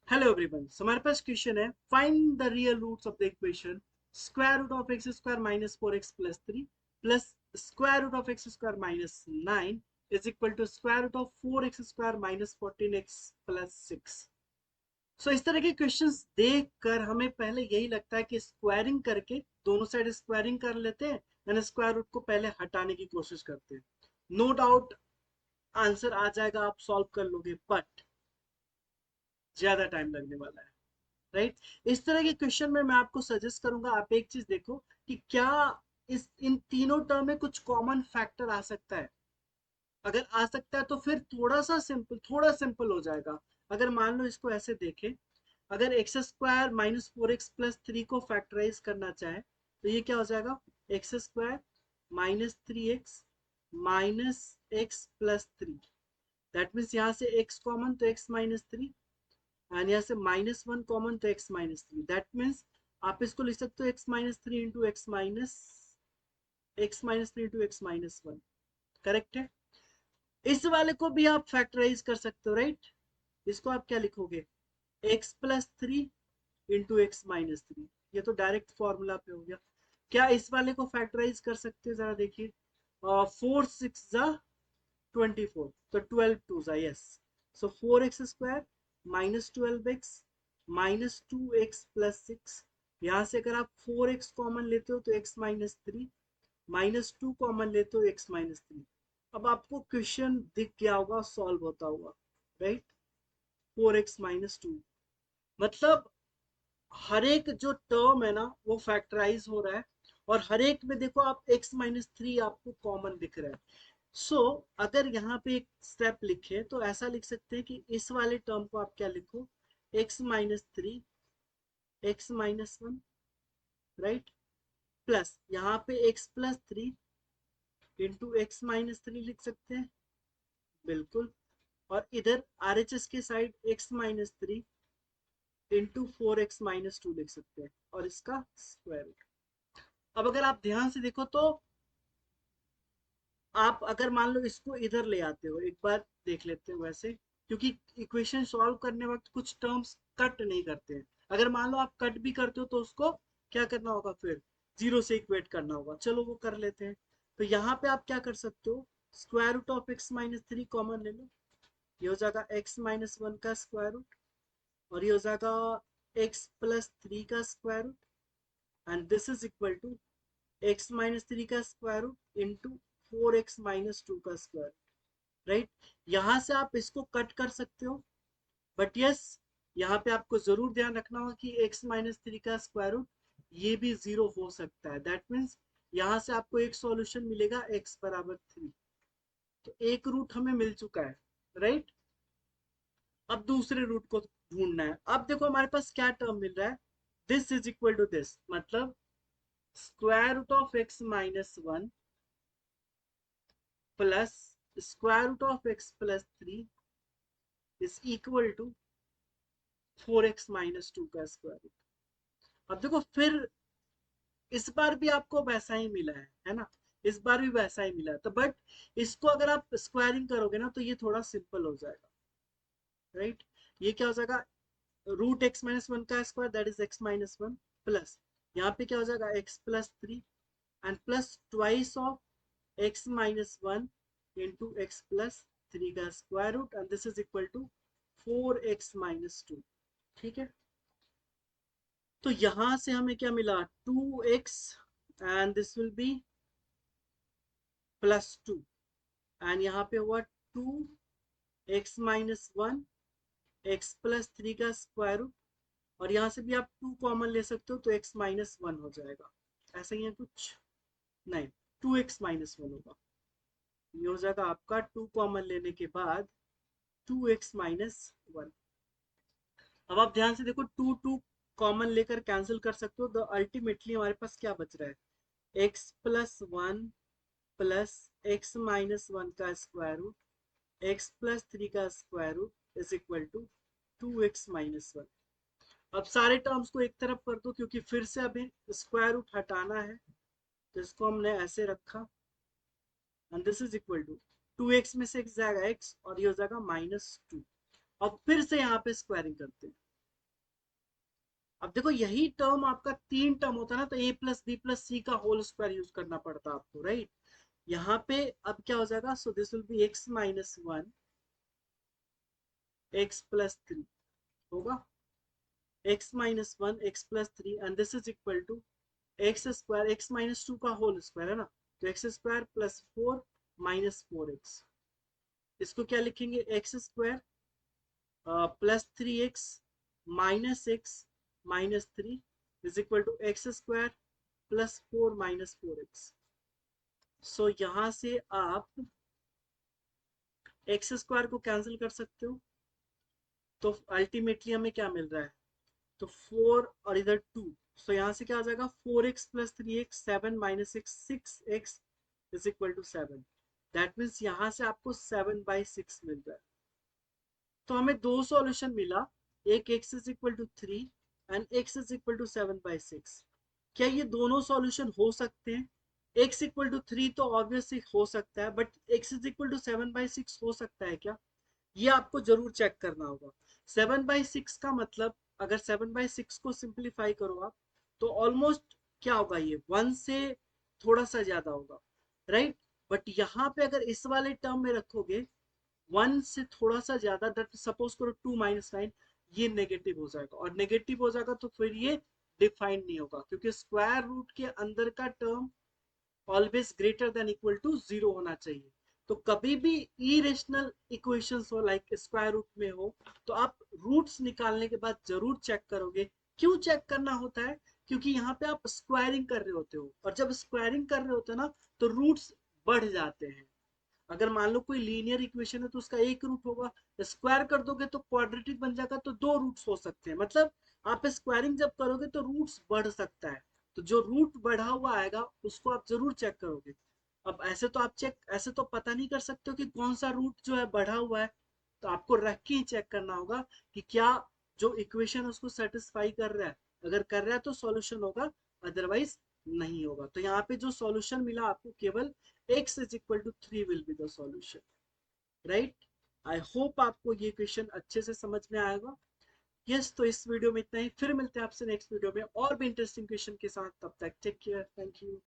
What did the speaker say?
Hello everyone, so हमारे पास question है, find the real roots of the equation square root of x square minus 4x plus 3 plus square root of x square minus 9 is equal to square root of 4x square minus 14x plus 6। So इस तरह के questions देख कर हमें पहले यही लगता है कि स्क्वायरिंग करके दोनों साइड स्क्वायरिंग कर लेते हैं एंड स्क्वायर रूट को पहले हटाने की कोशिश करते हैं। नो डाउट आंसर आ जाएगा, आप सॉल्व कर लोगे, बट ज्यादा टाइम लगने वाला है, राइट। इस तरह के क्वेश्चन में मैं आपको सजेस्ट करूंगा, आप एक चीज देखो कि क्या इस इन तीनों टर्म में कुछ कॉमन फैक्टर आ सकता है। अगर आ सकता है तो फिर थोड़ा सिंपल हो जाएगा। अगर मान लो इसको ऐसे देखें, अगर x square minus 4x plus 3 को फैक्टराइज करना चाहे तो ये क्या हो जाएगा, x square minus 3x minus x plus 3। That means यहाँ से x कॉमन तो x माइनस 3 एंड यहाँ से -1 कॉमन तो x माइनस 3। दैट मीन्स आप इसको लिख सकते हो x minus 3 into x minus 3 into x minus 1। Correct है। इस वाले को भी आप फैक्टराइज कर सकते हो, राइट। इसको आप क्या लिखोगे, x plus 3 into x minus 3। ये तो डायरेक्ट फॉर्मूला पे हो गया। क्या इस वाले को फैक्टराइज कर सकते हो, जरा देखिए। 4 6 जा 24, तो 12 2 जा, यस। सो 4x square minus 12x minus 2x plus 6। यहाँ से अगर आप 4x कॉमन लेते हो तो x माइनस 3 माइनस 2 कॉमन लेते हो x माइनस 3। अब आपको क्वेश्चन दिख गया होगा, सॉल्व होता हुआ, राइट। 4x माइनस 2 मतलब हर एक जो टर्म है ना वो फैक्टराइज हो रहा है, और हर एक में देखो आप x माइनस 3 आपको कॉमन दिख रहा है। सो अगर यहाँ पे एक स्टेप लिखे तो ऐसा लिख सकते हैं कि इस वाले टर्म को आप क्या लिखो, x minus 3 x minus 1, right, plus यहाँ पे x plus 3 into x minus 3 लिख सकते हैं, बिल्कुल। और इधर RHS के side x minus 3 into 4x minus 2 लिख सकते हैं, और इसका स्क्वायर रूट। अब अगर आप ध्यान से देखो तो आप अगर मान लो इसको इधर ले आते हो, एक बार देख लेते हो वैसे, क्योंकि इक्वेशन सॉल्व करने वक्त कुछ टर्म्स कट नहीं करते हैं। अगर मान लो आप कट भी करते हो तो उसको क्या करना होगा, फिर जीरो से इक्वेट करना होगा। चलो वो कर लेते हैं। तो यहाँ पे आप क्या कर सकते हो, square root of x minus 3 common ले लो। ये हो जाएगा एक्स माइनस 1 का स्क्वायर रूट, और ये हो जाएगा एक्स प्लस 3 का square root, and this is equal to x minus 3 का square root into 4x minus 2 का स्क्वायर, राइट। यहां से आप इसको कट कर सकते हो, बट यस, यहाँ पे आपको जरूर ध्यान रखना होगा कि x माइनस 3 का स्क्वायर रूट ये भी जीरो हो सकता है। दैट मीन्स यहाँ से आपको एक सॉल्यूशन मिलेगा x बराबर 3। तो एक रूट हमें मिल चुका है, राइट। अब दूसरे रूट को ढूंढना है। अब देखो हमारे पास क्या टर्म मिल रहा है, this is equal to this, मतलब square root of x minus 1 plus square root of x plus 3 is equal to 4x minus 2 का स्क्वायर रूट। अब देखो फिर इस बार भी आपको वैसा ही मिला है ना। इस बार भी वैसा ही मिला है, तो बट इसको अगर आप स्क्वायरिंग करोगे ना तो ये थोड़ा सिंपल हो जाएगा, राइट। ये क्या हो जाएगा, रूट एक्स माइनस 1 का square, that is x minus 1, plus यहाँ पे क्या हो जाएगा x plus 3 and plus twice of x minus 1 into x plus 3 का square root, and this is equal to 4x minus 2। ठीक है। तो यहां से हमें क्या मिला, 2x and this will B plus 2, and यहाँ पे हुआ 2x माइनस 1 एक्स प्लस 3 का स्क्वायर रूट, और यहाँ से भी आप 2 कॉमन ले सकते हो तो x माइनस 1 हो जाएगा। ऐसा ही है कुछ, नहीं, 2x माइनस 1 होगा। ये हो जाएगा आपका 2 कॉमन लेने के बाद 2x माइनस 1। अब आप ध्यान से देखो, 2 कॉमन लेकर कैंसिल कर सकते हो, तो अल्टीमेटली हमारे पास क्या बच रहा है, x plus 1 plus x minus 1 का स्क्वायर रूट एक्स प्लस 3 का square root is equal to 2x minus 1। अब सारे टर्म्स को एक तरफ कर दो, क्योंकि फिर से अभी स्क्वायर रूट हटाना है, तो इसको हमने ऐसे रखा, and this is equal to 2x में से x जाएगा x, और ये हो जाएगा -2। अब फिर से यहाँ पे स्क्वायरिंग करते हैं, अब देखो यही टर्म आपका तीन टर्म होता है ना, तो a प्लस बी प्लस सी का होल स्क्वायर यूज करना पड़ता आपको, राइट। यहाँ पे अब क्या हो जाएगा, so this will be x minus one x plus three होगा, x minus one x plus three, and this is equal to x square x minus two का होल स्क्वायर है ना, तो x square plus four minus four x. इसको क्या लिखेंगे, x square plus three x minus three is equal to x square plus four minus four x. So यहां से आप एक्स स्क्वायर को कैंसिल कर सकते हो, तो अल्टीमेटली हमें क्या मिल रहा है, तो फोर और इधर टू, सो यहां से क्या आ जाएगा, four x plus three x seven minus x six x is equal to seven. That means यहां से आपको सेवन बाई सिक्स मिल रहा है। तो हमें दो सॉल्यूशन मिला, एक x is equal to three and x is equal to seven by six. क्या ये दोनों सॉल्यूशन हो सकते हैं, x इक्वल टू थ्री तो ऑब्वियसली हो सकता है, but x is equal to seven by six हो सकता है क्या, ये आपको जरूर चेक करना होगा। सेवन बाई सिक्स का मतलब, अगर सेवन बाई सिक्स को सिंप्लीफाई करो आप, तो ऑलमोस्ट क्या होगा, ये वन से थोड़ा सा ज्यादा होगा, राइट। बट यहाँ पे अगर इस वाले टर्म में रखोगे वन से थोड़ा सा ज्यादा, दैट सपोज करो टू माइनस नाइन, ये नेगेटिव हो जाएगा, और नेगेटिव हो जाएगा तो फिर ये डिफाइन नहीं होगा, क्योंकि स्क्वायर रूट के अंदर का term always greater than equal to zero होना चाहिए। तो कभी भी इरेशनल इक्वेशंस हो, लाइक स्क्वायर रूट में हो, तो आप रूट्स निकालने के बाद जरूर चेक करोगे। क्यों चेक करना होता है, क्योंकि यहाँ पे आप स्क्वायरिंग कर रहे होते हो, और जब स्क्वायरिंग कर रहे होते हो ना, तो रूट्स बढ़ जाते हैं। अगर मान लो कोई लीनियर इक्वेशन है तो उसका एक रूट होगा, स्क्वायर कर दोगे तो क्वाड्रेटिक बन जाएगा, तो दो रूट्स हो सकते हैं, मतलब आप स्क्वायरिंग जब करोगे तो रूट्स बढ़ सकता है। तो जो रूट बढ़ा हुआ आएगा उसको आप जरूर चेक करोगे। अब ऐसे तो आप चेक, ऐसे तो पता नहीं कर सकते हो कि कौन सा रूट जो है बढ़ा हुआ है, तो आपको रख के ही चेक करना होगा कि क्या जो इक्वेशन है उसको सेटिस्फाई कर रहा है। अगर कर रहा है तो सॉल्यूशन होगा, अदरवाइज नहीं होगा। तो यहाँ पे जो सॉल्यूशन मिला आपको, केवल x is equal to 3 will be the solution, right? I hope आपको ये क्वेश्चन अच्छे से समझ में आएगा। यस, तो इस वीडियो में इतना ही, फिर मिलते हैं आपसे नेक्स्ट वीडियो में और भी इंटरेस्टिंग क्वेश्चन के साथ। तब तक टेक केयर, थैंक यू।